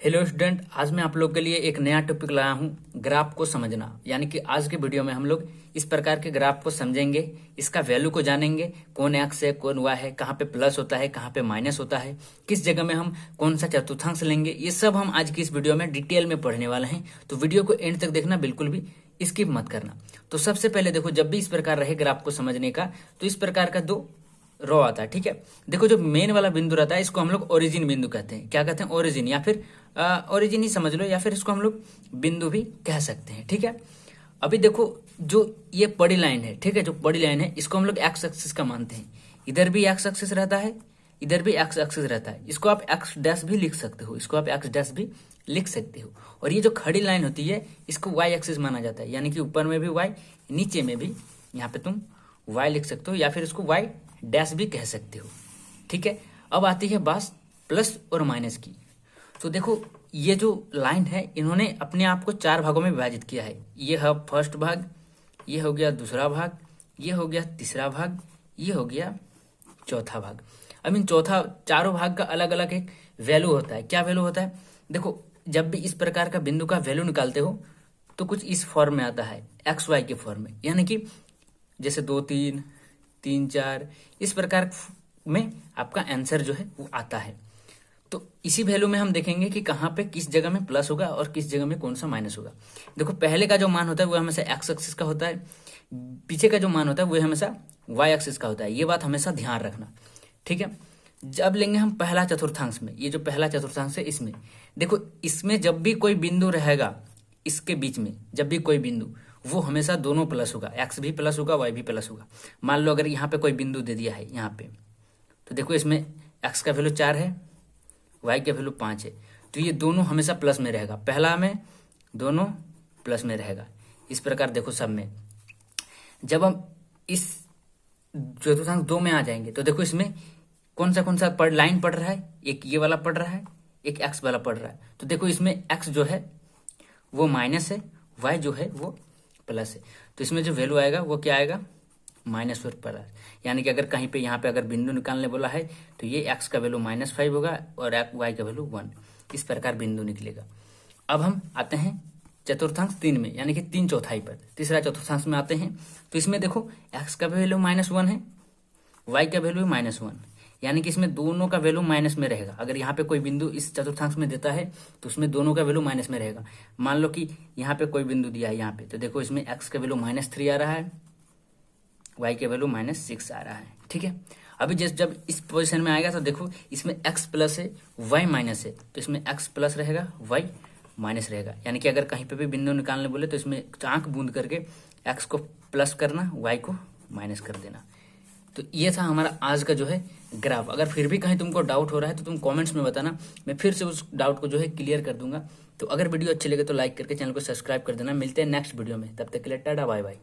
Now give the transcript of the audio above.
Hello student, आज मैं आप लोग के लिए एक नया टॉपिक लाया हूँ, ग्राफ को समझना। यानी कि आज के वीडियो में हम लोग इस प्रकार के ग्राफ को समझेंगे, इसका वैल्यू को जानेंगे, कौन एक्स है कौन वाई है, कहाँ पे प्लस होता है कहाँ पे माइनस होता है, किस जगह में हम कौन सा चतुर्थांश लेंगे, ये सब हम आज की इस वीडियो में डिटेल में पढ़ने वाले हैं। तो वीडियो को एंड तक देखना, बिल्कुल भी स्किप मत करना। तो सबसे पहले देखो, जब भी इस प्रकार रहे ग्राफ को समझने का, तो इस प्रकार का दो रो आता है। ठीक है, देखो जो मेन वाला बिंदु रहता है इसको हम लोग ओरिजिन बिंदु कहते हैं। क्या कहते हैं? ओरिजिन, या फिर ओरिजिन ही समझ लो, या फिर इसको हम लोग बिंदु भी कह सकते हैं। ठीक है, अभी देखो जो ये बड़ी लाइन है, ठीक है, जो बड़ी लाइन है इसको हम लोग एक्स एक्सिस का मानते हैं। इधर भी एक्स एक्सिस रहता है, इधर भी एक्स एक्सिस रहता है। इसको आप एक्स डैश भी लिख सकते हो, इसको आप एक्स डैश भी लिख सकते हो। और ये जो खड़ी लाइन होती है इसको वाई एक्सिस माना जाता है, यानी कि ऊपर में भी वाई, नीचे में भी यहाँ पे तुम वाई लिख सकते हो, या फिर इसको वाई डैश भी कह सकते हो। ठीक है, अब आती है बात प्लस और माइनस की। तो देखो ये जो लाइन है इन्होंने अपने आप को चार भागों में विभाजित किया है। ये है फर्स्ट भाग, ये हो गया दूसरा भाग, ये हो गया तीसरा भाग, ये हो गया चौथा भाग। अब इन चौथा चारों भाग का अलग अलग एक वैल्यू होता है। क्या वैल्यू होता है? देखो जब भी इस प्रकार का बिंदु का वैल्यू निकालते हो तो कुछ इस फॉर्म में आता है, एक्स वाई के फॉर्म में, यानी कि जैसे 2 3 3 4 इस प्रकार में आपका आंसर जो है वो आता है। तो इसी वैल्यू में हम देखेंगे कि कहाँ पे किस जगह में प्लस होगा और किस जगह में कौन सा माइनस होगा। देखो पहले का जो मान होता है वो हमेशा एक्स एक्सिस का होता है, पीछे का जो मान होता है वो हमेशा वाई एक्सिस का होता है। ये बात हमेशा ध्यान रखना। ठीक है, जब लेंगे हम पहला चतुर्थांश में, ये जो पहला चतुर्थांश है इसमें देखो, इसमें जब भी कोई बिंदु रहेगा, इसके बीच में जब भी कोई बिंदु, वो हमेशा दोनों प्लस होगा, एक्स भी प्लस होगा वाई भी प्लस होगा। मान लो अगर यहाँ पे कोई बिंदु दे दिया है यहाँ पे, तो देखो इसमें एक्स का वैल्यू 4 है, वाई का वैल्यू 5 है, तो ये दोनों हमेशा प्लस में रहेगा। पहला में दोनों प्लस में रहेगा। इस प्रकार देखो सब में, जब हम इस चतुर्थांश 2 में आ जाएंगे तो देखो इसमें कौन सा लाइन पड़ रहा है, एक ये वाला पड़ रहा है, एक एक्स वाला पड़ रहा है। तो देखो इसमें एक्स जो है वो माइनस है, वाई जो है वो प्लस है। तो इसमें जो वैल्यू आएगा वो क्या आएगा? माइनस और प्लस। यानी कि अगर कहीं पे यहाँ पे अगर बिंदु निकालने बोला है तो ये एक्स का वैल्यू -5 होगा और वाई का वैल्यू 1, इस प्रकार बिंदु निकलेगा। अब हम आते हैं चतुर्थांश 3 में, यानी कि 3/4 पर, तीसरा चतुर्थांश में आते हैं। तो इसमें देखो एक्स का वैल्यू -1 है, वाई का वैल्यू -1, यानी कि इसमें दोनों का वैल्यू माइनस में रहेगा। अगर यहाँ पे कोई बिंदु इस चतुर्थांश में देता है तो उसमें दोनों का वैल्यू माइनस में रहेगा। मान लो कि यहाँ पे कोई बिंदु दिया है यहाँ पे, तो देखो इसमें एक्स का वैल्यू -3 आ रहा है, वाई का वैल्यू -6 आ रहा है। ठीक है, अभी जब इस पोजीशन में आएगा तो देखो इसमें एक्स प्लस है वाई माइनस है, तो इसमें एक्स प्लस रहेगा वाई माइनस रहेगा। यानी कि अगर कहीं पे भी बिंदु निकालने बोले तो इसमें आंख बूंद करके एक्स को प्लस करना, वाई को माइनस कर देना। तो ये था हमारा आज का जो है ग्राफ। अगर फिर भी कहीं तुमको डाउट हो रहा है तो तुम कमेंट्स में बताना, मैं फिर से उस डाउट को जो है क्लियर कर दूंगा। तो अगर वीडियो अच्छी लगे तो लाइक करके चैनल को सब्सक्राइब कर देना। मिलते हैं नेक्स्ट वीडियो में, तब तक के लिए टाटा बाय बाय।